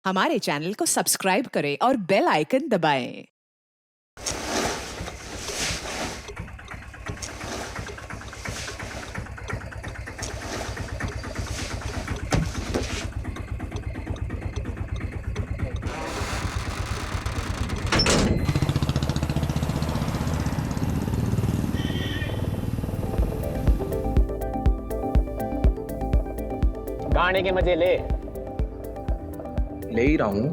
हमारे चैनल को सब्सक्राइब करें और बेल आइकन दबाएं। गाने के मजे ले ही रहा हूं।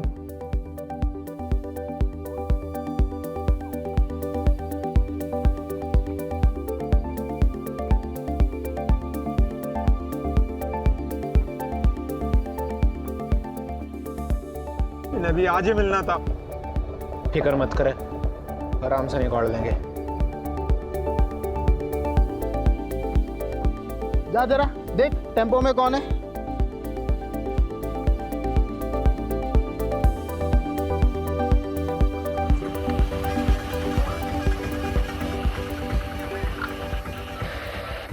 इन्हें भी आज ही मिलना था। फिक्र मत करे, आराम से निकाल लेंगे। जा जरा देख टेम्पो में कौन है।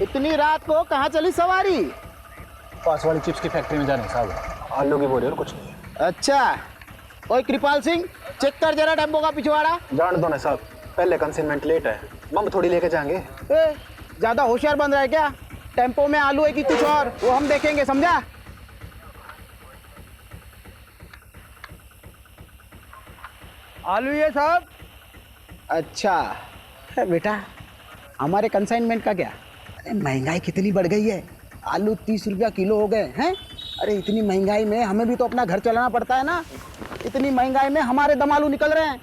इतनी रात को कहाँ चली सवारी? पास वाली चिप्स की फैक्ट्री में जाने साहब, आलू की बोरी और कुछ नहीं। अच्छा, ओए कृपाल सिंह चेक कर जरा टेम्पो का पिछवाड़ा। जान दो ना साहब, पहले कंसाइनमेंट लेट है, बम थोड़ी लेके जाएंगे। ज्यादा होशियार बन रहा है क्या? टेम्पो में आलू है कि कुछ और, वो हम देखेंगे, समझा? आलू ये साहब। अच्छा बेटा, हमारे कंसाइनमेंट का क्या? अरे महंगाई कितनी बढ़ गई है, आलू 30 रुपया किलो हो गए हैं। अरे इतनी महंगाई में हमें भी तो अपना घर चलाना पड़ता है ना। इतनी महंगाई में हमारे दम आलू निकल रहे हैं।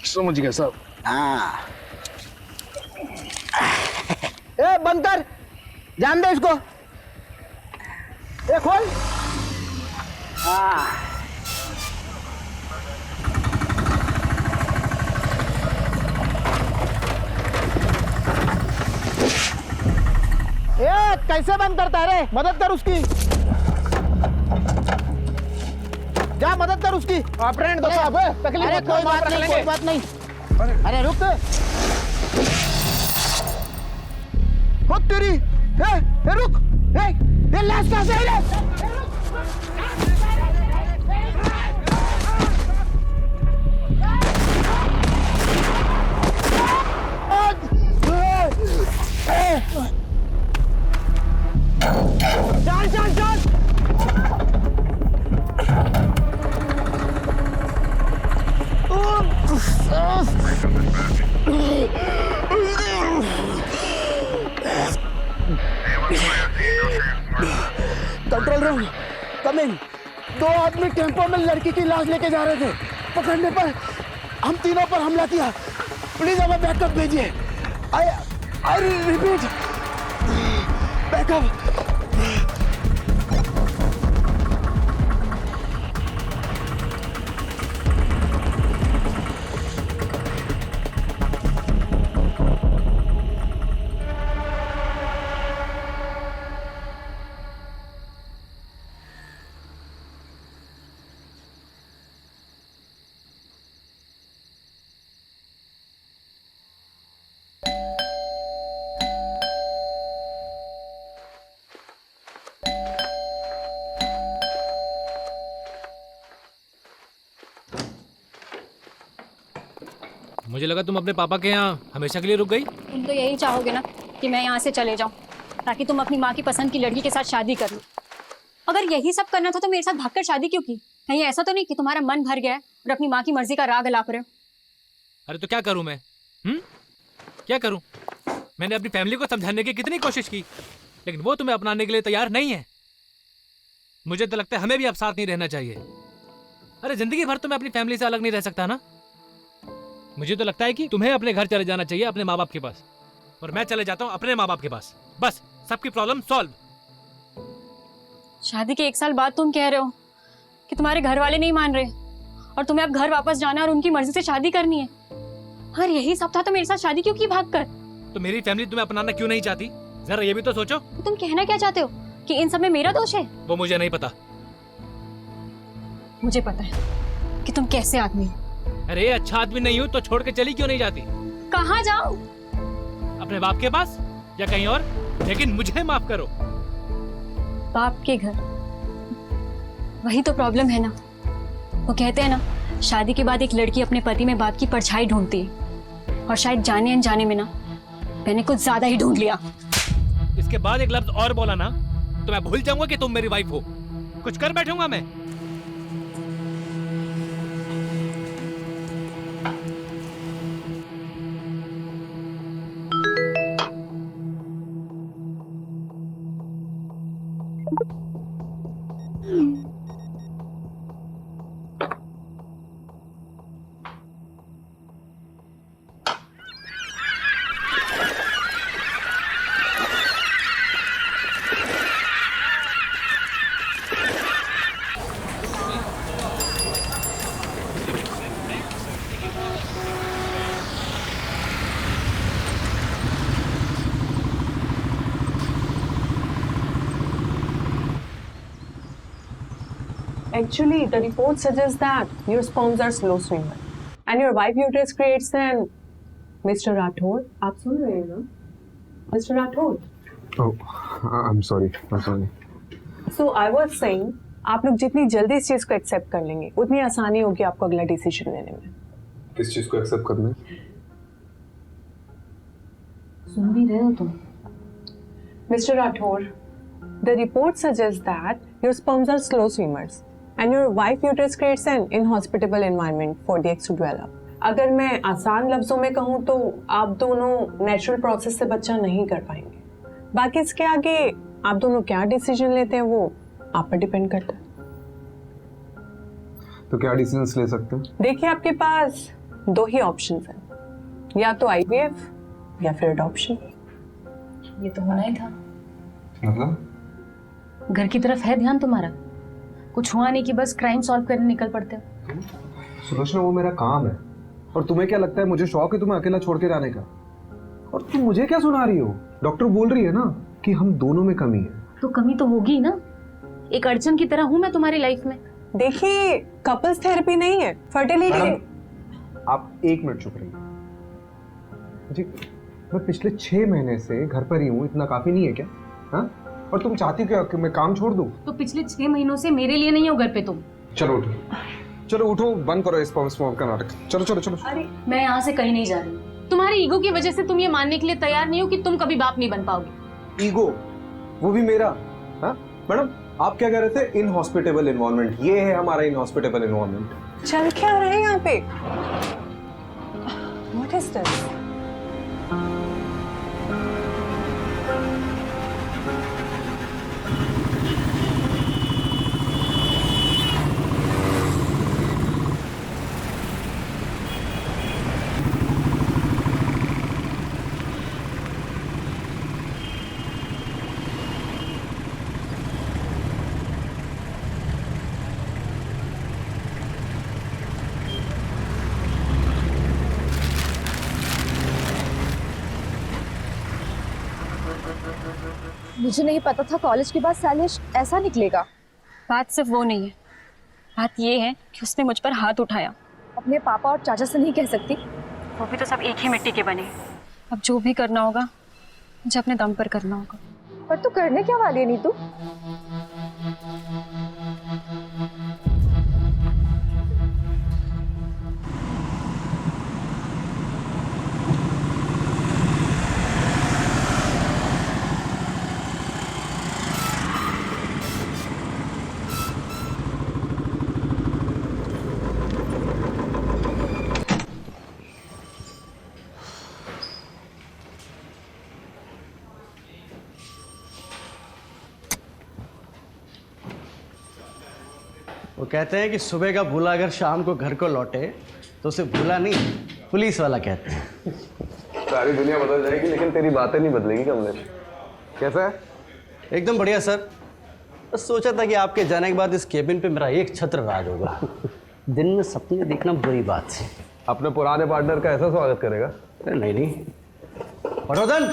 समझ गया साहब। हाँ ए बंद कर, जान दे इसको। ए खोल। हाँ ए कैसे बंद करता है रे? मदद कर उसकी, जा मदद कर उसकी। ऑपरेंट दो साहब, तकलीफ अरे मत कोई करो, बात रख नहीं, लेंगे। कोई बात नहीं। अरे रुक, खुद तेरी। ए रुक, ये लाश कहाँ से आई रे? चल चल चल। कंट्रोल रूम, कम इन। 2 आदमी टेम्पो में लड़की की लाश लेके जा रहे थे। पकड़ने पर हम तीनों पर हमला किया। प्लीज हमें बैकअप भेजिए। I repeat, backup. मुझे लगा तुम अपने पापा के यहाँ हमेशा के लिए रुक गई। तुम तो यही चाहोगे ना कि मैं यहाँ से चले जाऊँ, ताकि तुम अपनी माँ की पसंद की लड़की के साथ शादी कर लो। अगर यही सब करना था तो मेरे साथ भागकर शादी क्यों की? कहीं ऐसा तो नहीं कि तुम्हारा मन भर गया है और अपनी माँ की मर्जी का राग अलाप रहे हो? अरे तो क्या करूँ मैं? क्या करूँ? मैंने अपनी फैमिली को समझाने की कितनी कोशिश की, लेकिन वो तुम्हें अपनाने के लिए तैयार नहीं है। मुझे तो लगता है हमें भी अब साथ नहीं रहना चाहिए। अरे जिंदगी भर तो मैं अपनी फैमिली से अलग नहीं रह सकता ना। मुझे तो लगता है कि तुम्हें अपने घर चले जाना चाहिए, अपने माँ बाप के पास, और मैं चले जाता हूँ अपने माँ बाप के पास। बस सबकी प्रॉब्लम सॉल्व। शादी के 1 साल बाद तुम कह रहे हो कि तुम्हारे घर वाले नहीं मान रहे और तुम्हें अब घर वापस जाना और उनकी मर्जी से शादी करनी है। अगर यही सब था तो मेरे साथ शादी क्यों की भागकर? तो मेरी फैमिली तुम्हें अपनाना क्यों नहीं चाहती? जरा ये भी तो सोचो। तो तुम कहना क्या चाहते हो कि इन सब में मेरा दोष है? वो मुझे नहीं पता। मुझे पता है कि तुम कैसे आदमी हो। अरे अच्छा आदमी नहीं हूँ तो छोड़ के चली क्यों नहीं जाती? कहाँ जाऊं? अपने बाप के पास या कहीं और, लेकिन मुझे माफ करो। बाप के घर? वही तो प्रॉब्लम है ना। वो कहते हैं ना, शादी के बाद एक लड़की अपने पति में बाप की परछाई ढूंढती है, और शायद जाने अनजाने में ना मैंने कुछ ज्यादा ही ढूंढ लिया। इसके बाद एक लफ्ज और बोला ना तो मैं भूल जाऊंगा कि तुम मेरी वाइफ हो। कुछ कर बैठूंगा मैं। Actually, the report suggests that your sperms are slow swimmer and your wife uterus creates an Mr. Rathod. आप सुन रहे हैं ना? Mr. Rathod. Oh, I'm sorry. So I was saying, आप लोग जितनी जल्दी इस चीज को एक्सेप्ट कर लेंगे उतनी आसानी होगी आपको अगला डिसीजन लेने में। किस चीज को एक्सेप्ट करना है? सुन भी रहे हो तुम? Mr. Rathod, the report suggests that your sperms are slow swimmers and your wife uterus creates an inhospitable environment for the eggs to develop. अगर मैं आसान लफ्जों में कहूँ तो आप दोनों नेचुरल प्रोसेस से बच्चा नहीं कर पाएंगे। बाकी इसके आगे आप दोनों क्या डिसीजन लेते हैं वो आप पर डिपेंड करता है। तो क्या डिसीजंस ले सकते हैं? देखिए, आपके पास दो ही ऑप्शंस हैं, या तो IVF या फिर अडॉप्शन। ये तो होना ही था। मतलब घर की तरफ है ध्यान तुम्हारा, कुछ हुआ नहीं कि बस क्राइम सॉल्व करने निकल पड़ते हो। सुलोचना, वो मेरा काम है। और तुम्हें क्या लगता है मुझे शौक है तुम्हें अकेला छोड़ के जाने का? और तुम मुझे क्या सुना रही हो? डॉक्टर बोल रही है ना कि हम दोनों में कमी है। तो कमी तो होगी ना, एक अड़चन की तरह हूं मैं तुम्हारी लाइफ में। देखिए, कपल्स थेरेपी नहीं है, फर्टिलिटी। आप एक मिनट चुप रहिए जी। मैं पिछले 6 महीने से घर पर ही हूँ, इतना काफी नहीं है क्या? हाँ? और तुम चाहती हो क्या कि मैं काम छोड़ दूं? तो पिछले 6 महीनों से मेरे लिए नहीं हो घर पे तुम। चलो उठो, बंद करो इस स्पॉम का नाटक। चलो। अरे मैं यहाँ से कहीं नहीं जा रही। तुम्हारी ईगो की वजह से तुम ये मानने के लिए तैयार नहीं हो कि तुम कभी बाप नहीं बन पाओगे। ईगो? वो भी मेरा? हाँ मैडम, आप क्या कह रहे थे? Inhospitable environment. ये है हमारा इनहॉस्पिटेबल एनवायरनमेंट। चल क्या रहे हैं यहाँ पे? What is this? मुझे नहीं पता था कॉलेज के बाद शैलेश ऐसा निकलेगा। बात सिर्फ वो नहीं है, बात ये है कि उसने मुझ पर हाथ उठाया। अपने पापा और चाचा से नहीं कह सकती? वो भी तो सब एक ही मिट्टी के बने। अब जो भी करना होगा मुझे अपने दम पर करना होगा। पर तू करने क्या वाली है नीतू? वो कहते हैं कि सुबह का भूला अगर शाम को घर को लौटे तो उसे भूला नहीं, पुलिस वाला कहते हैं। सारी दुनिया बदल जाएगी लेकिन तेरी बातें नहीं बदलेगी कमलेश। कैसा है? एकदम बढ़िया सर। बस सोचा था कि आपके जाने के बाद इस केबिन पे मेरा एक छत्र राज होगा। दिन में सपने देखना बुरी बात है। अपने पुराने पार्टनर का ऐसा स्वागत करेगा? नहीं। पटवर्धन,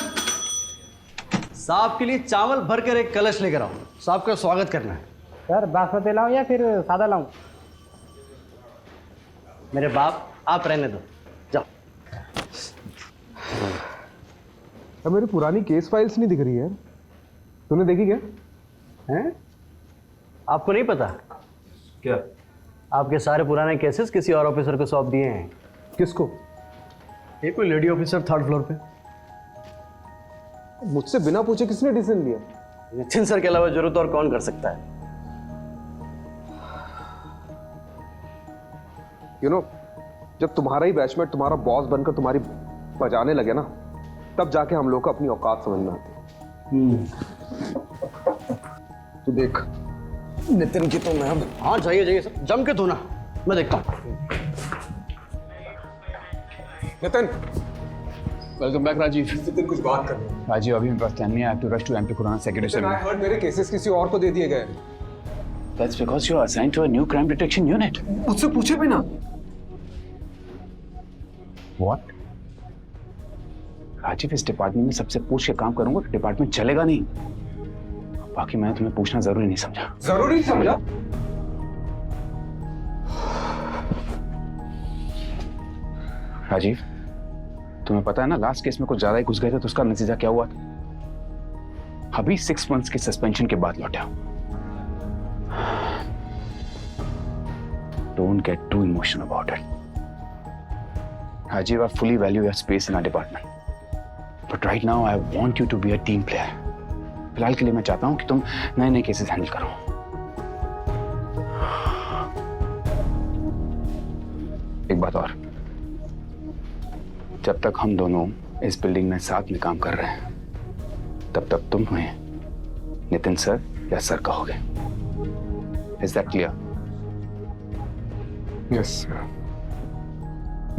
साहब के लिए चावल भर कर एक कलश लेकर आओ, साहब का स्वागत करना है। सर बासमती लाऊं या फिर सादा लाऊं? मेरे बाप, आप रहने दो, जाओ। अब मेरी पुरानी केस फाइल्स नहीं दिख रही है, तूने देखी क्या? हैं? आपको नहीं पता? क्या आपके सारे पुराने केसेस किसी और ऑफिसर को सौंप दिए हैं? किसको? ये कोई लेडी ऑफिसर 3rd फ्लोर पे। मुझसे बिना पूछे किसने डिसीजन लिया? नितिन सर के अलावा जरूरत और कौन कर सकता है? जब तुम्हारा ही बैचमेट तुम्हारा बॉस बनकर तुम्हारी बजाने लगे ना, तब जाके हम लोग को अपनी औकात समझ में आती है। तू देख नितिन की तो मैं अब। हाँ जाइए जाइए सर, जम के धोना, मैं देखता हूँ। Nitin welcome back Rajiv. नितिन कुछ बात कर। राजीव अभी मेरे पास टाइम नहीं है, I have to rush to MP Khurana secretary मैं हर्ड मेरे केसेस किसी और को दे दिए गए। That's because you are assigned to a new crime detection unit. मुझसे पूछे भी ना। व्हाट? राजीव इस डिपार्टमेंट में सबसे पूछ के काम करूंगा तो डिपार्टमेंट चलेगा नहीं। बाकी मैंने तुम्हें पूछना जरूरी नहीं समझा। जरूरी नहीं समझा? राजीव तुम्हें पता है ना, लास्ट केस में कुछ ज्यादा ही घुस गए थे तो उसका नतीजा क्या हुआ था? अभी 6 months की सस्पेंशन के बाद लौटा। Don't get too emotional about it. Rajiv, I fully value your space in our department. But right now, I want you to be a team player. फिलहाल के लिए मैं चाहता हूँ कि तुम नए केसेस हैंडल करो। एक बात और, जब तक हम दोनों इस बिल्डिंग में साथ में काम कर रहे हैं, तब तक तुम हमें नितिन सर या सर कहोगे। Is that clear? Yes, sir.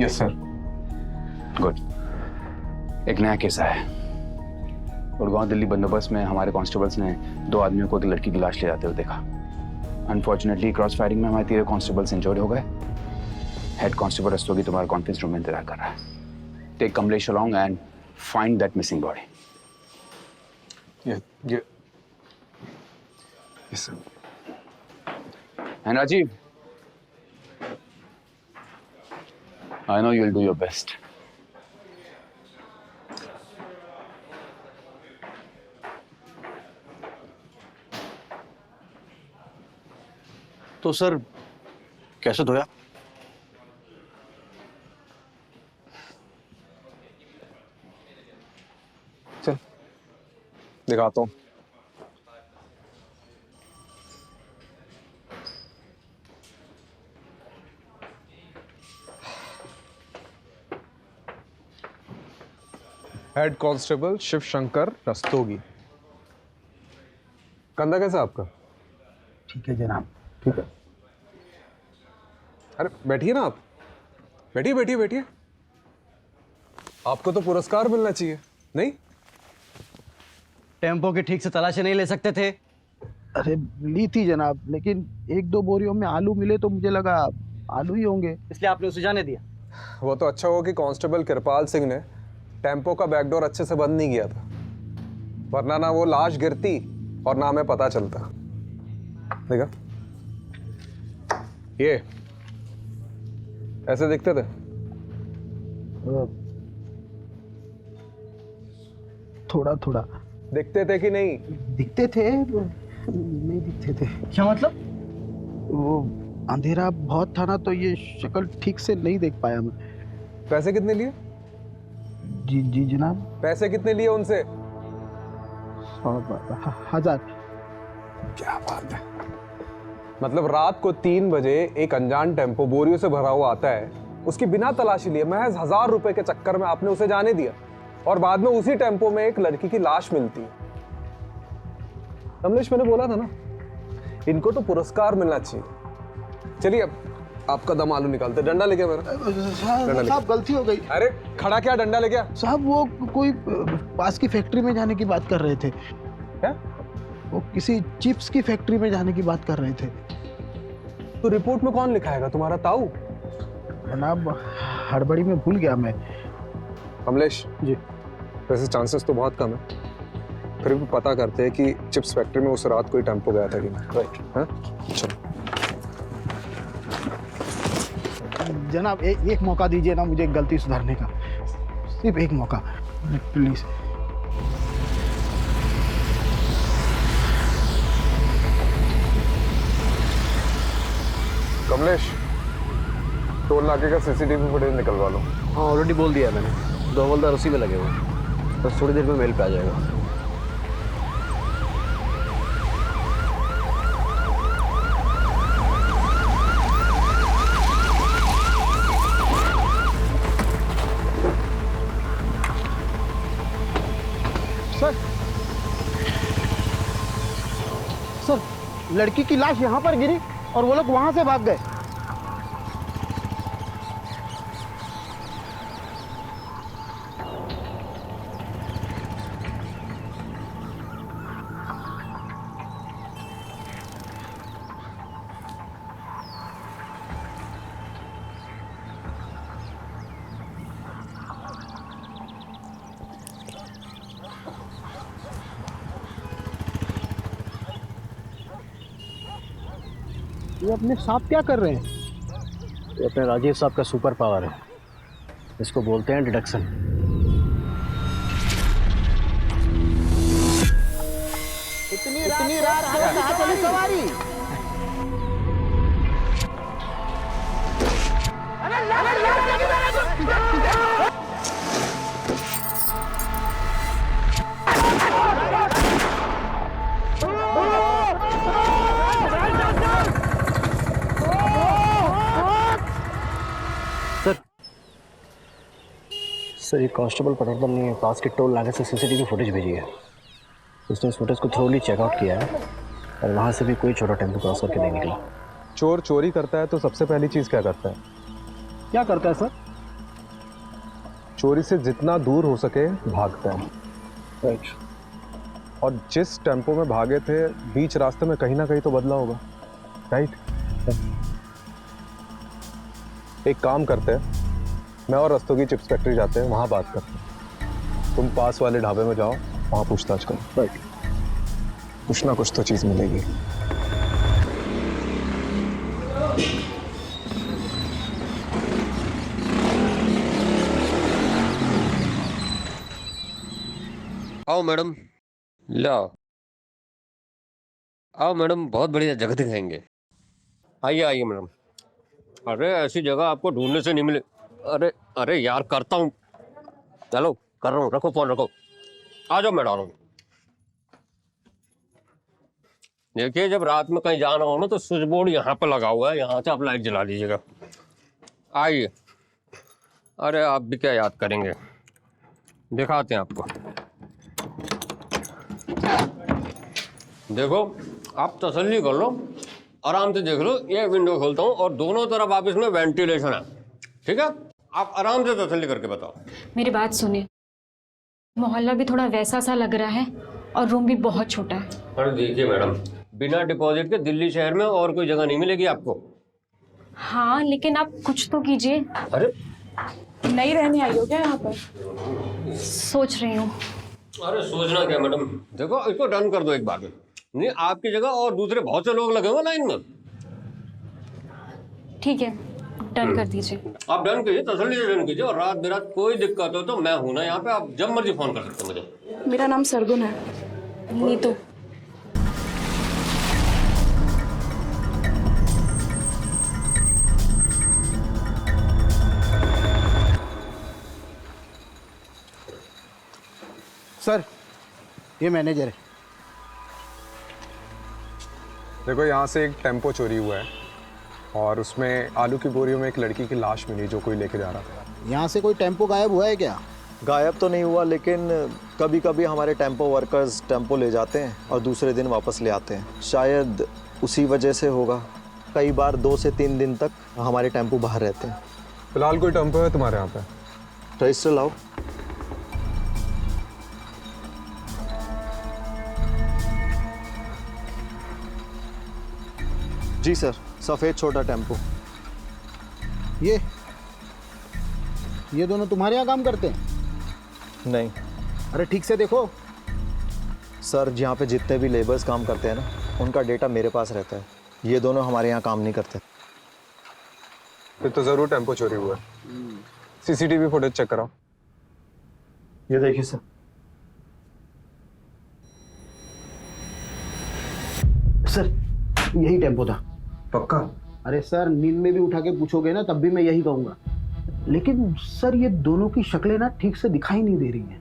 Yes, sir. Good. एक नया केस आया है। गुड़गांव दिल्ली बंदोबस्त में हमारे कांस्टेबल्स ने 2 आदमियों को लड़की की लाश ले जाते हुए देखा। अनफॉर्चुनेटली क्रॉस फायरिंग में हमारे 3 कांस्टेबल्स इंजर्ड हो गए। हेड कांस्टेबल रस्तोगी तुम्हारा कॉन्फ्रेंस रूम में इंतजार कर रहा है। Take Kamlesh along and find that missing body. Yes, sir. And Rajiv, I know you'll do your best. तो सर कैसे धोया? चल दिखाता हूँ। Head constable Shiv Shankar Rastogi. कंधा कैसा आपका? ठीक है जनाब। ठीक है। अरे बैठिए ना आप। बैठिए बैठिए बैठिए। आपको तो पुरस्कार मिलना चाहिए, नहीं? टेम्पो की ठीक से तलाशी नहीं ले सकते थे? अरे ली थी जनाब, लेकिन 1-2 बोरियों में आलू मिले तो मुझे लगा आलू ही होंगे, इसलिए आपने उसे जाने दिया। वो तो अच्छा हुआ कि कांस्टेबल कृपाल सिंह ने टेम्पो का बैकडोर अच्छे से बंद नहीं किया था, वरना ना वो लाश गिरती और ना हमें पता चलता। देखा, ये ऐसे दिखते थे। थोड़ा थोड़ा दिखते थे कि नहीं? दिखते थे, नहीं दिखते थे। क्या मतलब? वो अंधेरा बहुत था ना, तो ये शक्ल ठीक से नहीं देख पाया मैं। पैसे कितने लिए? जी जी जनाब। पैसे कितने लिए उनसे? 1000। क्या बात है। मतलब रात को 3 बजे एक अनजान टेम्पो बोरियों से भरा हुआ आता है, उसकी बिना तलाशी लिए महज 1000 रुपए के चक्कर में आपने उसे जाने दिया, और बाद में उसी टेम्पो में एक लड़की की लाश मिलती है। कमलेश, मैंने बोला था ना, इनको तो पुरस्कार मिलना चाहिए। चलिए अब आपका दम आलू निकालते। डंडा लेके मेरा। साहब गलती हो गई। अरे खड़ा क्या, डंडा लेके? साहब वो कोई पास की फैक्ट्री में जाने की बात कर रहे थे। क्या? वो किसी चिप्स की फैक्ट्री में जाने की बात कर रहे थे। तो रिपोर्ट में कौन लिखाएगा, तुम्हारा ताऊ? जनाब हड़बड़ी में भूल गया मैं। कमलेश जी, वैसे चांसेस तो बहुत कम है, फिर भी पता करते हैं कि चिप्स फैक्ट्री में उस रात कोई टेम्पो गया था कि नहीं। राइट? हाँ चलो जनाब एक मौका दीजिए ना मुझे गलती सुधारने का, सिर्फ एक मौका प्लीज। कमलेश, टोल नाके का सीसीटीवी फुटेज निकलवा लो। हाँ ऑलरेडी बोल दिया है मैंने, 2 हवलदार उसी में लगे हुए हैं, बस थोड़ी देर में मेल पे आ जाएगा। सर, लड़की की लाश यहाँ पर गिरी और वो लोग वहां से भाग गए। ये अपने सांप क्या कर रहे हैं? ये अपने राजीव साहब का सुपर पावर है, इसको बोलते हैं डिडक्शन। इतनी रात को कहाँ चली सवारी? सर ये कांस्टेबल पटवर्धन ने पास के टोल नाके से सीसीटीवी फुटेज भेजी है। उसने इस फुटेज को थ्रोली चेकआउट किया है और वहाँ से भी कोई छोटा टेम्पो क्रॉस करके नहीं निकला। चोर चोरी करता है तो सबसे पहली चीज क्या करता है? क्या करता है सर? चोरी से जितना दूर हो सके भागता है। राइट। और जिस टेम्पो में भागे थे बीच रास्ते में कहीं ना कहीं तो बदला होगा, राइट? एक काम करते हैं, मैं और रस्तों की चिप्स फैक्ट्री जाते हैं, वहां बात करते हैं। तुम पास वाले ढाबे में जाओ, वहां पूछताछ करो। राइट। कुछ ना कुछ तो चीज मिलेगी। आओ मैडम, लाओ आओ मैडम, बहुत बढ़िया जगह दिखाएंगे। आइए आइए मैडम। अरे ऐसी जगह आपको ढूंढने से नहीं मिले। अरे अरे यार करता हूँ, चलो कर रहा हूँ, रखो फोन रखो। आ जाओ मैडम। देखिए जब रात में कहीं जाना हो ना तो स्विच बोर्ड यहाँ पे लगा हुआ है, यहाँ से आप लाइट जला लीजिएगा। आइए। अरे आप भी क्या याद करेंगे, दिखाते हैं आपको। देखो आप तसल्ली कर लो, आराम से देख लो। ये विंडो खोलता हूँ और दोनों तरफ आप इसमें वेंटिलेशन है, ठीक है? आप आराम से तसल्ली करके बताओ। मेरी बात सुनिए, मोहल्ला भी थोड़ा वैसा सा लग रहा है और रूम भी बहुत छोटा है। अरे देखिए मैडम, बिना डिपॉजिट के दिल्ली शहर में और कोई जगह नहीं मिलेगी आपको। हाँ लेकिन आप कुछ तो कीजिए। अरे नहीं रहने आई हो क्या यहाँ पर? सोच रही हूँ। अरे सोचना क्या मैडम, देखो इसको डन कर दो एक बार में। नहीं आपकी जगह और दूसरे बहुत से लोग लगे हुए लाइन में। ठीक है डन कर दीजिए। आप डन कीजिए, तसल्ली से डन कीजिए। और रात बिरात कोई दिक्कत हो तो मैं हूं ना यहाँ पे, आप जब मर्जी फोन कर सकते हो मुझे। मेरा नाम सरगुन है। नीतू। सर ये मैनेजर है। देखो यहाँ से एक टेम्पो चोरी हुआ है और उसमें आलू की बोरियों में एक लड़की की लाश मिली जो कोई लेके जा रहा था। यहाँ से कोई टेम्पो गायब हुआ है क्या? गायब तो नहीं हुआ, लेकिन कभी कभी हमारे टेम्पो वर्कर्स टेम्पो ले जाते हैं और दूसरे दिन वापस ले आते हैं। शायद उसी वजह से होगा। कई बार 2 से 3 दिन तक हमारे टेम्पो बाहर रहते हैं। फिलहाल कोई टेम्पो है तुम्हारे यहाँ पे? रजिस्टर लाओ। जी सर, सफ़ेद छोटा टेम्पो। ये दोनों तुम्हारे यहाँ काम करते हैं? नहीं। अरे ठीक से देखो। सर यहाँ पे जितने भी लेबर्स काम करते हैं ना, उनका डेटा मेरे पास रहता है। ये दोनों हमारे यहाँ काम नहीं करते। फिर तो ज़रूर टेम्पो चोरी हुआ है। सीसीटीवी फुटेज चेक कराओ। ये देखिए सर। सर यही टेम्पो था। पक्का? अरे सर, नींद में भी उठा के पूछोगे ना तब भी मैं यही कहूंगा। लेकिन सर ये दोनों की शक्लें ना ठीक से दिखाई नहीं दे रही हैं।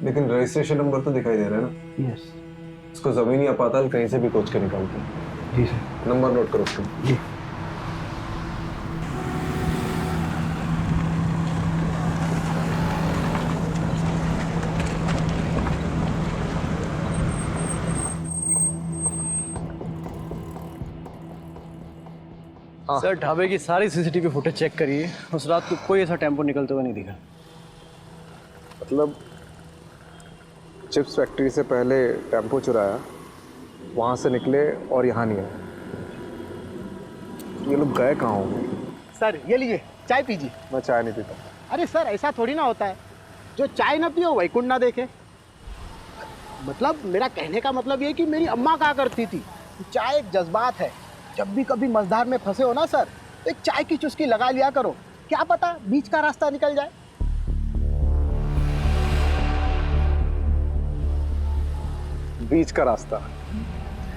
लेकिन रजिस्ट्रेशन नंबर तो दिखाई दे रहा है ना? यस। इसको जमीनी आपातल कहीं से भी खोज के निकालते हैं। जी सर। नंबर नोट करो उसका। जी। सर ढाबे की सारी सीसीटीवी फुटेज चेक करिए, उस रात को कोई ऐसा टेम्पो निकलते हुए नहीं दिखा। मतलब चिप्स फैक्ट्री से पहले टेम्पो चुराया, वहाँ से निकले और यहाँ नहीं आए। ये लोग गए कहाँ होंगे? सर ये लीजिए, चाय पीजिए। मैं चाय नहीं पीता। अरे सर ऐसा थोड़ी ना होता है, जो चाय ना पियो वैकुंठ ना देखे। मतलब मेरा कहने का मतलब ये कि मेरी अम्मा कहा करती थी, चाय एक जज्बात है। जब भी कभी मझधार में फंसे हो ना सर, एक चाय की चुस्की लगा लिया करो, क्या पता बीच का रास्ता निकल जाए। बीच का रास्ता?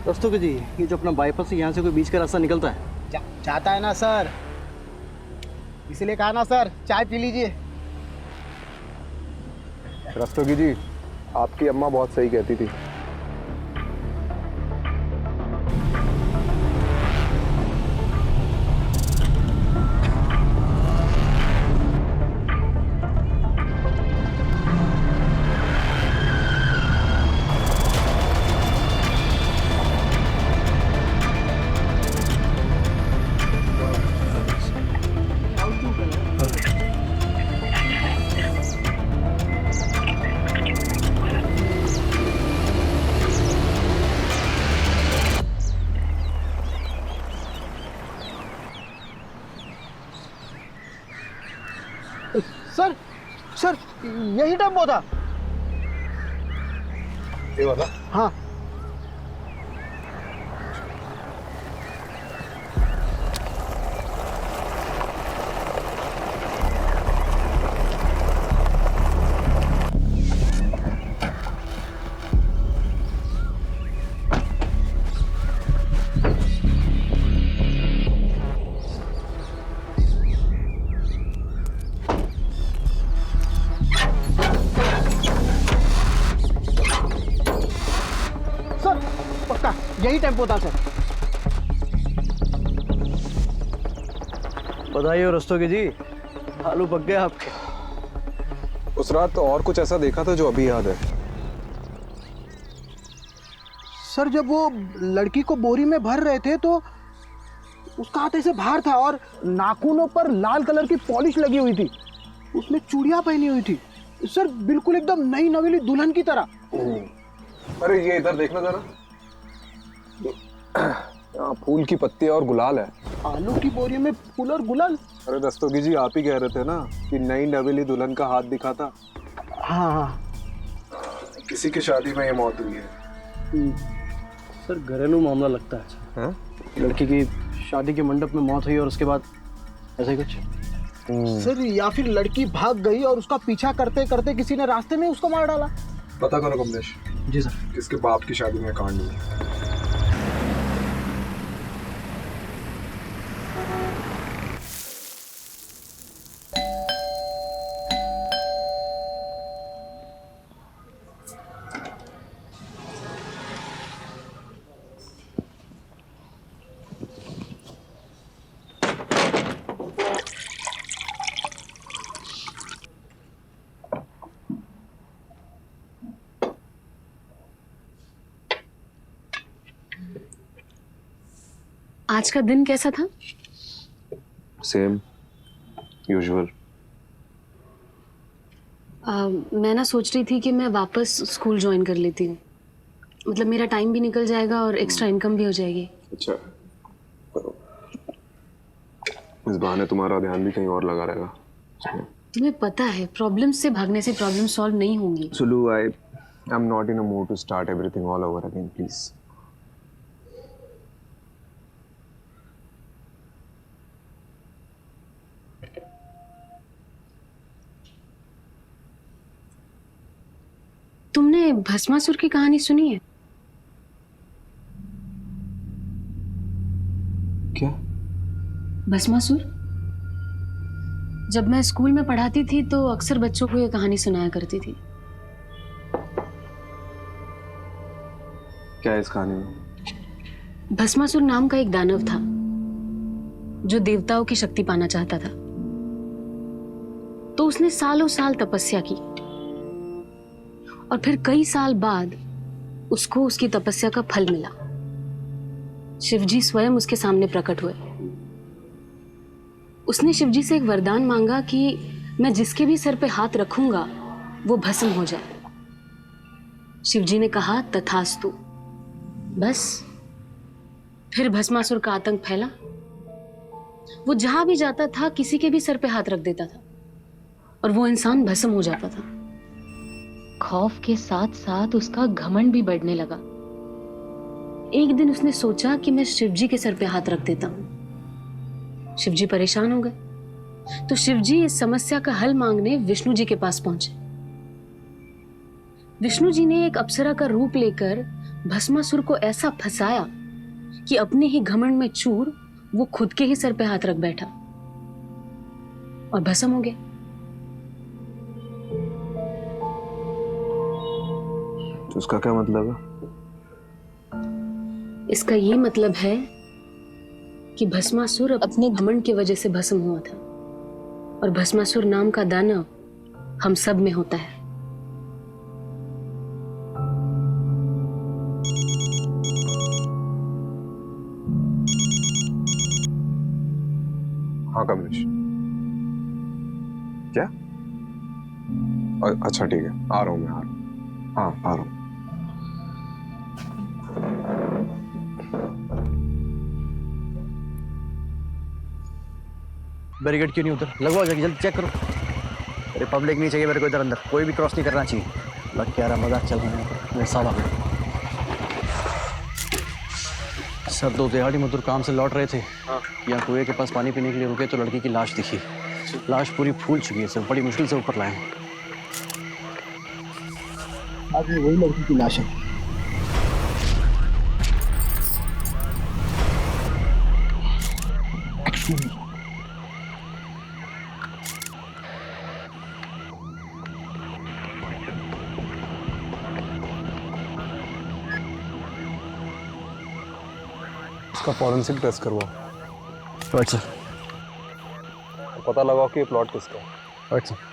रस्तों जी, ये जो अपना बाईपास है यहाँ से कोई बीच का रास्ता निकलता है? चाहता है ना सर, इसलिए कहा ना सर, चाय पी लीजिए। रस्तोगी जी, आपकी अम्मा बहुत सही कहती थी। सर सर यही टेम्पो था। ये वाला? हाँ। यही टेम्पो था सर। बधाई हो रस्तोगी जी, आलू पक गए आपके। उस रात तो और कुछ ऐसा देखा था जो अभी याद है? सर जब वो लड़की को बोरी में भर रहे थे तो उसका हाथ ऐसे बाहर था और नाखूनों पर लाल कलर की पॉलिश लगी हुई थी, उसने चूड़ियां पहनी हुई थी सर, बिल्कुल एकदम नई नवेली दुल्हन की तरह। अरे ये इधर देखना जरा, यहाँ फूल की पत्ती और गुलाल है। आलू की बोरी में फूल और गुलाल? अरे दस्तोगी जी, आप ही कह रहे थे ना कि नई नवेली दुल्हन का हाथ दिखा था। हाँ हाँ, किसी की शादी में ये मौत हुई है। सर घरेलू मामला लगता है। हाँ? लड़की की शादी के मंडप में मौत हुई और उसके बाद ऐसा कुछ? सर या फिर लड़की भाग गई और उसका पीछा करते करते किसी ने रास्ते में उसको मार डाला। पता करो कमलेश। जी सर। किसके बाप की शादी में कांड हुई? आज का दिन कैसा था? Same usual. मैं ना सोच रही थी कि मैं वापस स्कूल ज्वाइन कर लेती हूँ, मतलब मेरा टाइम भी निकल जाएगा और एक्स्ट्रा इनकम भी हो जाएगी। अच्छा करो, इस बहाने तुम्हारा ध्यान भी कहीं और लगा रहेगा। तुम्हें पता है प्रॉब्लम से भागने से प्रॉब्लम सॉल्व नहीं होंगी। Sulu, I am not in a mood to start everything all over again, please. तुमने भस्मासुर की कहानी सुनी है? क्या? भस्मासुर। जब मैं स्कूल में पढ़ाती थी तो अक्सर बच्चों को ये कहानी सुनाया करती थी। क्या है इस कहानी में? भस्मासुर नाम का एक दानव था जो देवताओं की शक्ति पाना चाहता था। तो उसने सालों साल तपस्या की और फिर कई साल बाद उसको उसकी तपस्या का फल मिला। शिवजी स्वयं उसके सामने प्रकट हुए। उसने शिवजी से एक वरदान मांगा कि मैं जिसके भी सर पे हाथ रखूंगा वो भस्म हो जाए। शिवजी ने कहा तथास्तु। बस फिर भस्मासुर का आतंक फैला। वो जहां भी जाता था किसी के भी सर पे हाथ रख देता था और वो इंसान भस्म हो जाता था। खौफ के साथ साथ उसका घमंड भी बढ़ने लगा। एक दिन उसने सोचा कि मैं शिवजी के सर पे हाथ रख देता हूं। शिवजी परेशान हो गए तो शिवजी इस समस्या का हल मांगने विष्णु जी के पास पहुंचे। विष्णु जी ने एक अप्सरा का रूप लेकर भस्मासुर को ऐसा फंसाया कि अपने ही घमंड में चूर वो खुद के ही सर पे हाथ रख बैठा और भस्म हो गया। तो उसका क्या मतलब है? इसका ये मतलब है कि भस्मासुर अपने घमंड की वजह से भस्म हुआ था और भस्मासुर नाम का दानव हम सब में होता है। हाँ कमलेश। क्या? अच्छा ठीक है, आ रहा हूँ मैं, आ रहा हूँ। हाँ आ रहा हूँ। बैरिकेड क्यों नहीं उधर? लगवाओ जाके, जल्दी चेक करो। अरे पब्लिक नहीं चाहिए मेरे को इधर अंदर, कोई भी क्रॉस नहीं करना चाहिए। लग क्या रहा मजाक चल रहा है मेरे साथ। सर दो दिहाड़ी मजदूर काम से लौट रहे थे, यहाँ कुएं के पास पानी पीने के लिए रुके तो लड़की की लाश दिखी। लाश पूरी फूल चुकी है सर, बड़ी मुश्किल से ऊपर लाए। आज वही लड़की की लाश है। इसका फॉरेंसिक टेस्ट करवाओ। Right sir. पता लगाओ कि ये प्लॉट किसका है। Right sir.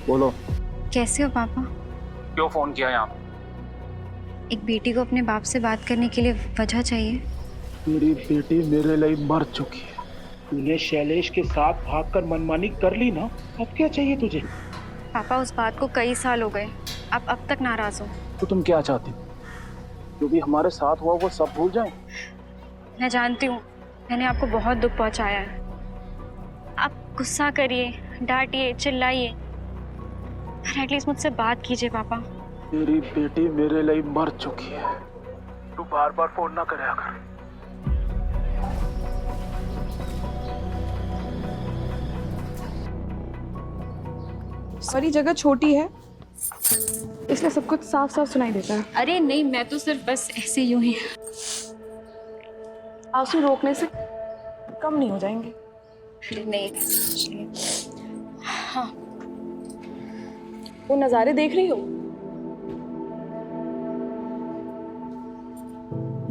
बोलो। कैसे हो पापा? क्यों फोन किया यहाँ? एक बेटी को अपने बाप से बात करने के लिए वजह चाहिए। मेरी बेटी मेरे लिए मर चुकी है। तूने शैलेश के साथ भागकर मनमानी कर ली ना, अब क्या चाहिए तुझे? पापा उस बात को कई साल हो गए, आप अब तक नाराज हो। तो तुम क्या चाहती हो? जो भी हमारे साथ हुआ वो सब भूल जाएं? मैं जानती हूँ मैंने आपको बहुत दुख पहुँचाया है। आप गुस्सा करिए, डांटिए, चिल्लाइए, एटलीस्ट मुझसे बात कीजिए पापा। मेरी बेटी मेरे लिए मर चुकी है, तू बार बार फोन ना करे कर। सारी जगह छोटी है इसलिए सब कुछ साफ साफ सुनाई देता है। अरे नहीं, मैं तो सिर्फ बस ऐसे यूं ही। आंसू रोकने से कम नहीं हो जाएंगे। नहीं। हाँ, वो नज़ारे देख रही हो?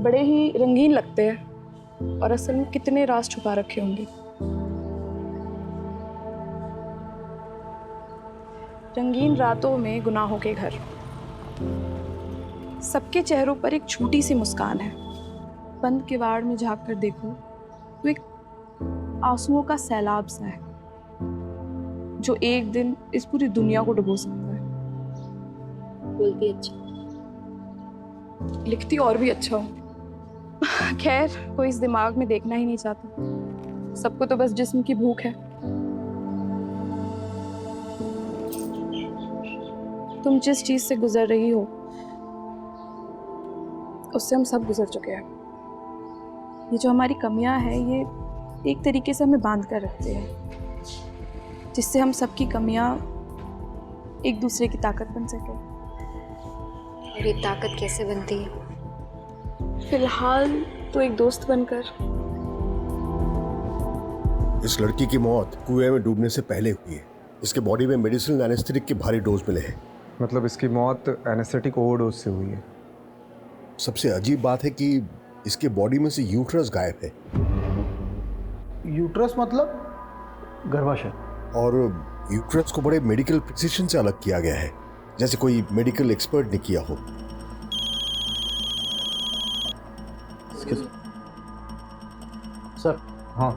बड़े ही रंगीन लगते हैं और असल में कितने राज छुपा रखे होंगे। रंगीन रातों में गुनाहों के घर, सबके चेहरों पर एक छोटी सी मुस्कान है। बंद किवाड़ में झांक कर देखो तो एक आंसुओं का सैलाब सा है जो एक दिन इस पूरी दुनिया को डुबो सकता है। बोलती अच्छा। लिखती और भी अच्छा हूँ। खैर, कोई इस दिमाग में देखना ही नहीं चाहता। सबको तो बस जिस्म की भूख है। तुम जिस चीज से गुजर रही हो उससे हम सब गुजर चुके हैं। ये जो हमारी कमियां हैं, ये एक तरीके से हमें बांध कर रखते हैं, जिससे हम सबकी कमियां एक दूसरे की ताकत बन सके। और ये ताकत कैसे बनती है? फिलहाल तो एक दोस्त बनकर। इस लड़की की मौत कुएं में डूबने से पहले हुई है। इसके बॉडी में मेडिसिनल एनेस्थेटिक के भारी डोज मिले हैं। मतलब इसकी मौत एनेस्थेटिक ओवरडोज से हुई है। सबसे अजीब बात है कि इसके बॉडी में से यूट्रस गायब है। यूट्रस मतलब गर्भाशय। और यूट्रस को बड़े मेडिकल प्रिसिशन से अलग किया गया है, जैसे कोई मेडिकल एक्सपर्ट ने किया हो। सर, हाँ,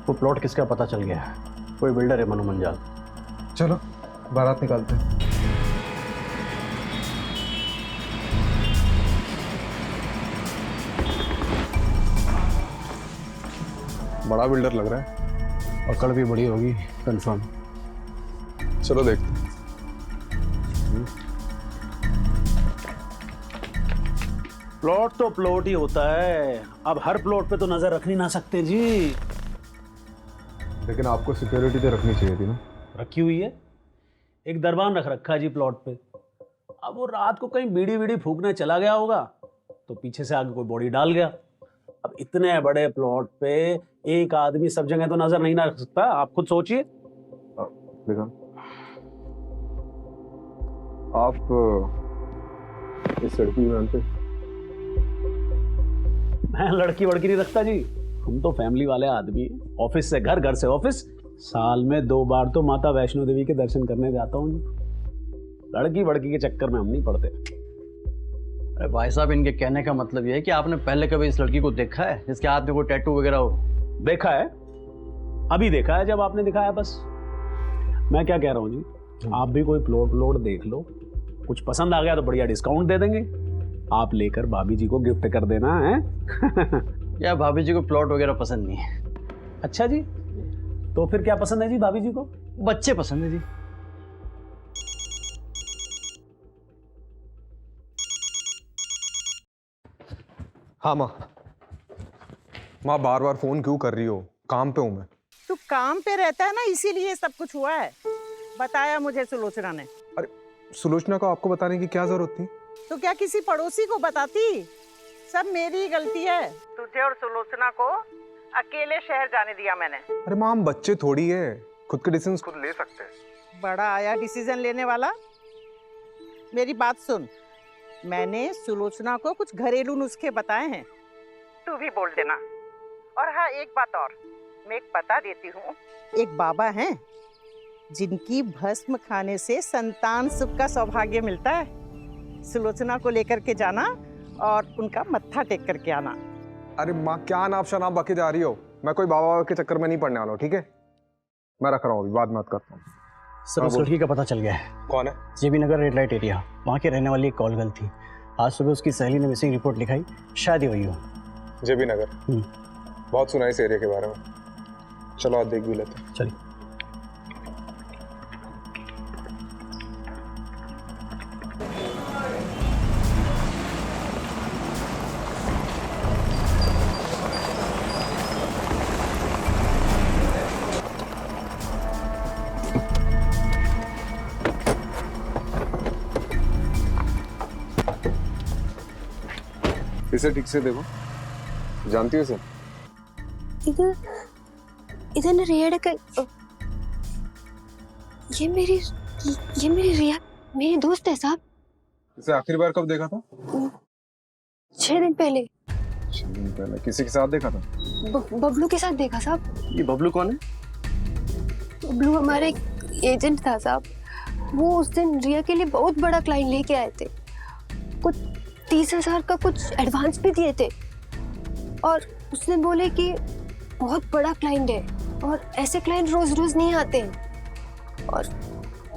वो प्लॉट किसका पता चल गया है। कोई बिल्डर है, मनु मंजाल। चलो बारात निकालते हैं। बड़ा बिल्डर लग रहा है। अकड़ भी बड़ी होगी, कंफर्म। चलो देखते हैं। प्लॉट तो प्लॉट ही होता है। अब हर प्लॉट पे तो नजर रख नहीं ना सकते जी। लेकिन आपको सिक्योरिटी तो रखनी चाहिए थी ना। रखी हुई है, एक दरबान रख रखा है जी प्लॉट पे। अब वो रात को कहीं बीड़ी बीड़ी फूकने चला गया होगा तो पीछे से आगे कोई बॉडी डाल गया। अब इतने बड़े प्लॉट पे एक आदमी सब जगह तो नजर नहीं ना रख सकता। आप खुद सोचिए। आप इस लड़की को जानते? मैं लड़की वड़की नहीं रखता जी। हम तो फैमिली वाले आदमी हैं। ऑफिस से घर, घर से ऑफिस। साल में 2 बार तो माता वैष्णो देवी के दर्शन करने जाता हूँ जी। लड़की वड़की के चक्कर में हम नहीं पड़ते। अरे भाई साहब, इनके कहने का मतलब ये है कि आपने पहले कभी इस लड़की को देखा है जिसके हाथ में कोई टैटू वगैरह हो? देखा है, अभी देखा है जब आपने दिखाया। बस मैं क्या कह रहा हूँ जी, आप भी कोई प्लॉट देख लो, कुछ पसंद आ गया तो बढ़िया डिस्काउंट दे देंगे। आप लेकर भाभी जी को गिफ्ट कर देना है। या भाभी जी को प्लॉट वगैरह पसंद नहीं है। अच्छा जी, तो फिर क्या पसंद है जी भाभी जी को? बच्चे पसंद है जी। हाँ माँ। माँ बार बार फोन क्यों कर रही हो? काम पे हूँ मैं। तू काम पे रहता है ना, इसीलिए सब कुछ हुआ है। बताया मुझे सुलोचना ने। अरे सुलोचना को आपको बताने की क्या जरूरत थी? तो क्या किसी पड़ोसी को बताती? सब मेरी गलती है। तुझे और सुलोचना को अकेले शहर जाने दिया मैंने। अरे माँ, हम बच्चे थोड़ी है, खुद के डिसीजन खुद ले सकते हैं। बड़ा आया डिसीजन लेने वाला। मेरी बात सुन, मैंने सुलोचना को कुछ घरेलू नुस्खे बताए हैं, तू भी बोल देना। और हाँ, एक बात और मैं एक बता देती हूँ। एक बाबा हैं जिनकी भस्म खाने से संतान सुख का सौभाग्य मिलता है। सुलोचना को लेकर के जाना और उनका मत्था टेक करके आना। अरे माँ, क्या नाप शनाप बाकी जा रही हो? मैं कोई बाबा के चक्कर में नहीं पड़ने वाला हूँ, ठीक है? मैं रख रहा हूँ, अभी बाद में बात करता हूँ। सर, उस लड़की का पता चल गया है। कौन है? जेबी नगर रेड लाइट एरिया, वहाँ के रहने वाली एक कॉल गर्ल थी। आज सुबह उसकी सहेली ने मिसिंग रिपोर्ट लिखाई, शायद ही हुई हो। जेबी नगर? बहुत सुना इस एरिया के बारे में। चलो आज देख भी लेते हैं। चलिए। इसे ठीक से देखो। जानती हो इसे? इधर ना रिया का, ये मेरी रिया मेरी दोस्त है साहब। इसे आखिरी बार कब देखा था? 6 दिन पहले। 6 दिन पहले किसी के साथ देखा था? बबलू के साथ देखा साहब। ये बबलू कौन है? बबलू हमारा एक एजेंट था साहब। वो उस दिन रिया के लिए बहुत बड़ा क्लाइंट लेके आए थे। कुछ 30,000 का कुछ एडवांस भी दिए थे और उसने बोले कि बहुत बड़ा क्लाइंट है और ऐसे क्लाइंट रोज रोज नहीं आते हैं। और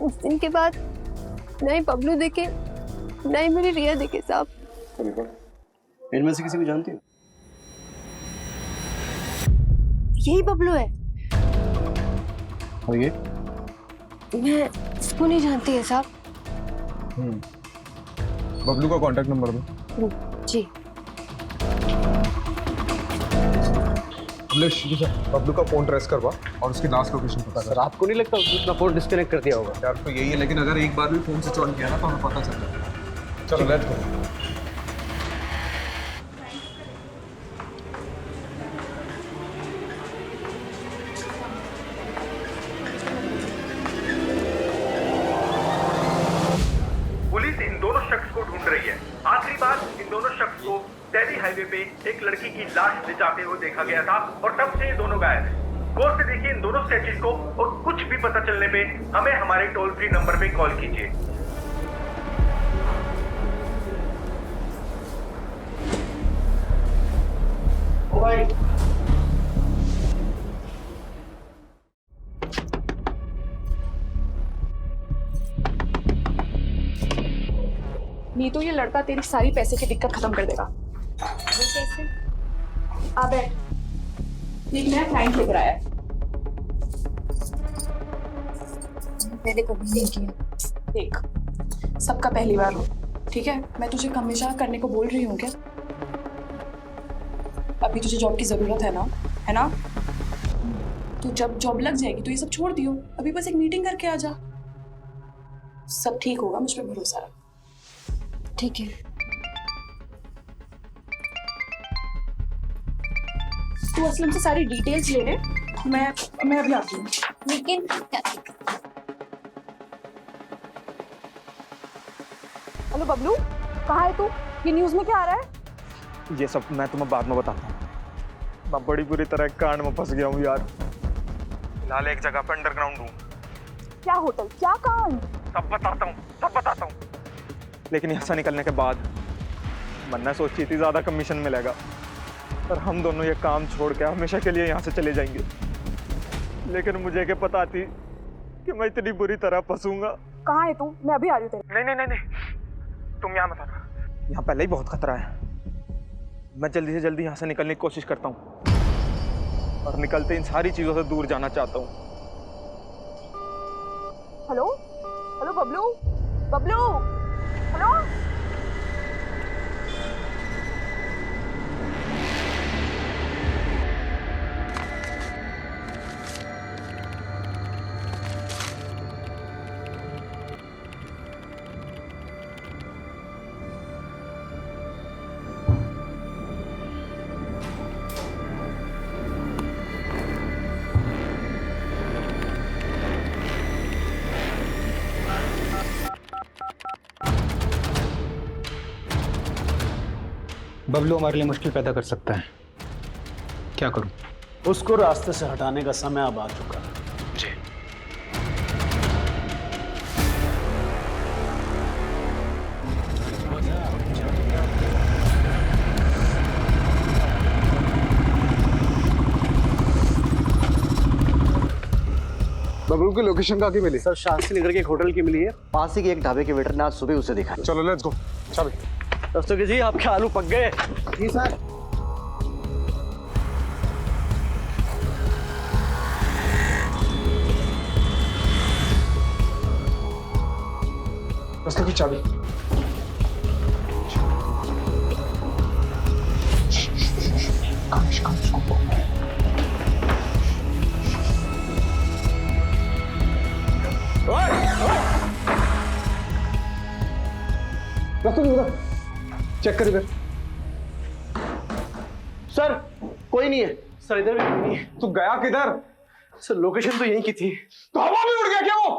उस दिन के बाद नहीं बबलू देखे नहीं मेरी रिया देखे साहब। इनमें से किसी को जानती हो? यही बबलू है। और ये? मैं इसको नहीं जानती है साहब। बबलू का कांटेक्ट नंबर दो। जी। बबलू का फोन ट्रेस करवा और उसकी लास्ट लोकेशन पता कर। आपको नहीं लगता उसने अपना फोन डिस्कनेक्ट कर दिया होगा? यार तो यही है, लेकिन अगर एक बार भी फोन स्विच ऑन किया ना तो हमें पता चल जाएगा। चलो लेट्स गो। पुलिस इन दोनों शख्स को ढूंढ रही है। आखिरी बार इन दोनों शख्स को दिल्ली हाईवे पे एक लड़की की लाश ले जाते हुए देखा गया था और तब से ये दोनों गायब हैं। गौर से देखिए इन दोनों स्टेचेस को और कुछ भी पता चलने पे हमें हमारे टोल फ्री नंबर पे कॉल कीजिए। नहीं तो ये लड़का तेरी सारी पैसे की दिक्कत खत्म कर देगा। वो कैसे? आ बैठ। एक नया क्लाइंट लेकर आया है। मैंने कभी नहीं किया। देख, सबका पहली बार हो, ठीक है? मैं तुझे हमेशा करने को बोल रही हूँ क्या? अभी तुझे जॉब की जरूरत है ना? है ना? तो जब जॉब लग जाएगी तो ये सब छोड़ दियो। अभी बस एक मीटिंग करके आ जा। सब ठीक होगा, मुझ पे भरोसा रख। ठीक है। तू असलम से सारी डिटेल्स ले ले। मैं अभी आती हूँ। लेकिन हेलो बबलू, कहाँ है तू? ये न्यूज़ में क्या आ रहा है? ये सब मैं तुम्हें बाद में बताता हूँ। मैं बड़ी बुरी तरह कांड में फंस गया हूँ यार। फिलहाल एक जगह पे अंडरग्राउंड हूँ। क्या होटल? क्या कांड? सब बताता हूँ। लेकिन यहाँ से निकलने के बाद मन्ना सोची थी ज्यादा कमीशन मिलेगा, पर हम दोनों ये काम छोड़ के हमेशा के लिए यहाँ से चले जाएंगे। लेकिन मुझे क्या पता थी कि मैं इतनी बुरी तरह फंसूंगा। कहाँ है तू? मैं अभी आ रही हूँ तेरे। नहीं, तुम यहाँ मत आना। यहाँ पहले ही बहुत खतरा है। मैं जल्दी से जल्दी यहाँ से निकलने की कोशिश करता हूँ और निकलते इन सारी चीजों से दूर जाना चाहता हूँ। Hello Bablu, hello. बबलू हमारे लिए मुश्किल पैदा कर सकता है, क्या करूं? उसको रास्ते से हटाने का समय अब आ चुका है। जी। बबलू की लोकेशन कहाँ की मिली? सर शास्त्री नगर के एक होटल की मिली है। पास ही के एक ढाबे के वेटर ने आज सुबह उसे देखा। चलो लेट्स गो। चल दस्तों जी, आपके आलू पक गए। जी सर। रास्ते की चाबी। चेक कर इधर। सर कोई नहीं है। सर इधर भी कोई नहीं है। तू गया किधर? सर लोकेशन तो यहीं की थी। तो हवा में उड़ गया क्या वो?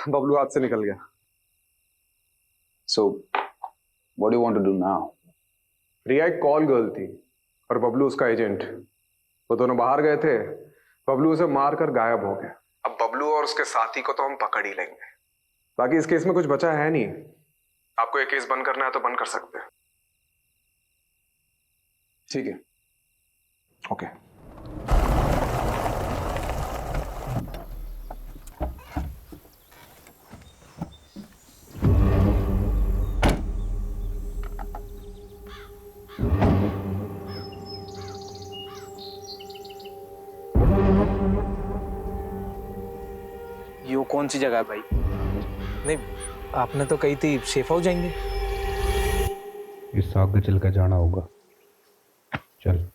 बबलू हाथ से निकल गया। So, what do you want to do now? रिया एक कॉल गर्ल थी और बबलू उसका एजेंट। वो दोनों बाहर गए थे। बबलू उसे मारकर गायब हो गया। अब बबलू और उसके साथी को तो हम पकड़ ही लेंगे। बाकी इस केस में कुछ बचा है नहीं। आपको ये केस बंद करना है तो बंद कर सकते हैं। ठीक है, ओके। यो कौन सी जगह है भाई? नहीं, आपने तो कही थी सेफ हाउस जाएंगे। इससे आगे चल कर जाना होगा। चल।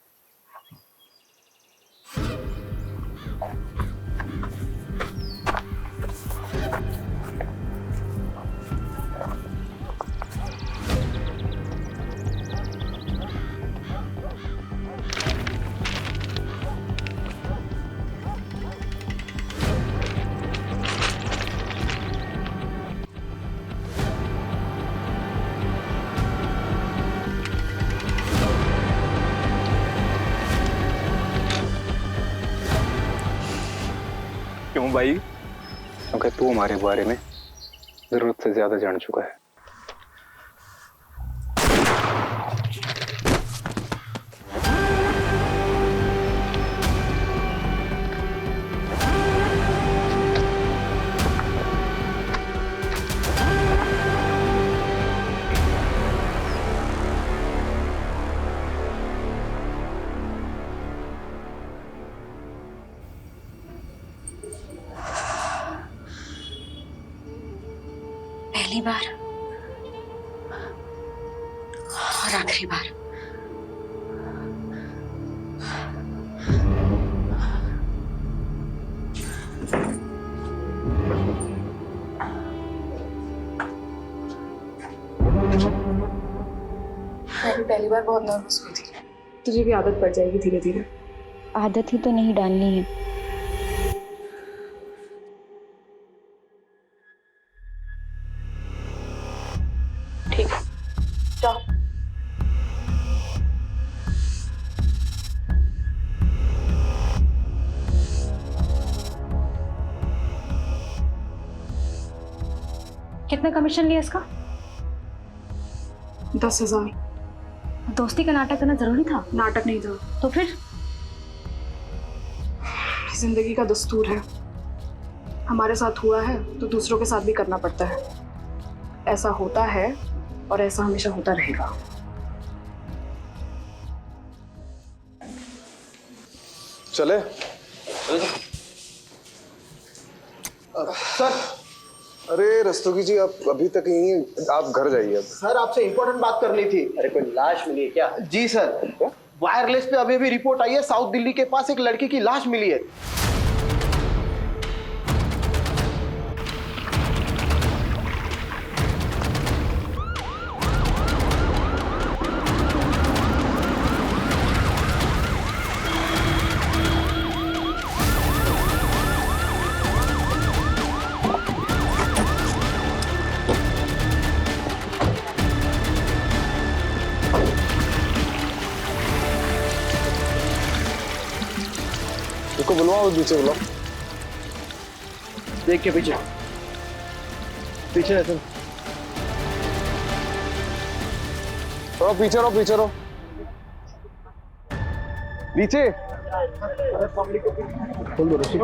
क्यों भाई? क्योंकि तू हमारे बारे में जरूरत से ज्यादा जान चुका है। पहली बार और आखिरी बार। मैं भी पहली बार बहुत नर्वस हुई थी। तुझे भी आदत पड़ जाएगी धीरे धीरे। आदत ही तो नहीं डालनी है। ठीक है, जाओ। कितना कमीशन लिया इसका? 10,000। दोस्ती का नाटक करना जरूरी था? नाटक नहीं था तो फिर? जिंदगी का दस्तूर है, हमारे साथ हुआ है तो दूसरों के साथ भी करना पड़ता है। ऐसा होता है और ऐसा हमेशा होता रहेगा। चले? सर, अरे रस्तोगी जी, आप अभी तक यहीं हैं, आप घर जाइए अब। सर आपसे इंपॉर्टेंट बात करनी थी। अरे कोई लाश मिली है क्या? जी सर, वायरलेस पे अभी रिपोर्ट आई है, साउथ दिल्ली के पास एक लड़की की लाश मिली है। इसको बुलवाओ, पीछे बुलाओ। देख के पीछे पीछे है। थोड़ा पीछे रहो, पीछे रहो, नीचे। खोल दो रस्सी।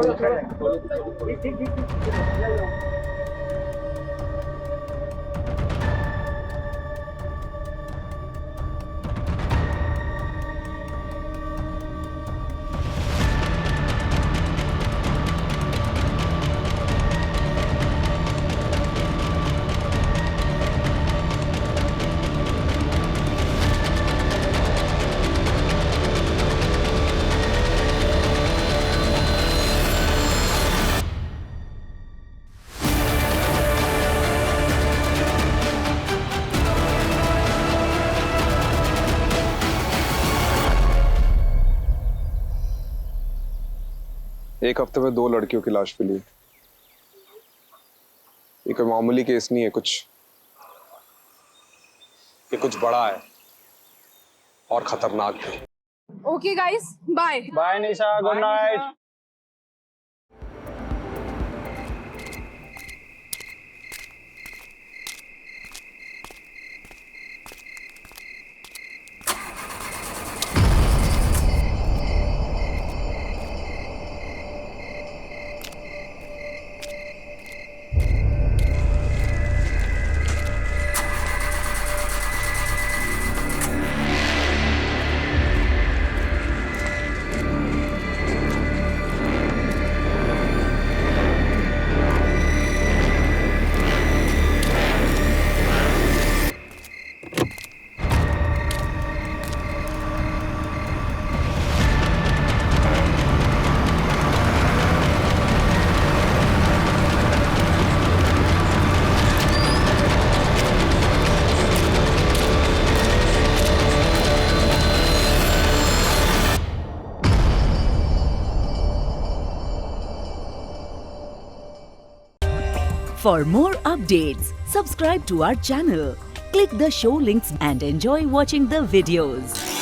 एक हफ्ते में 2 लड़कियों की लाश मिली। ये कोई मामूली केस नहीं है, ये कुछ बड़ा है और खतरनाक है। Okay guys, bye. Bye Nisha, good night. For more updates, subscribe to our channel, click the show links and enjoy watching the videos.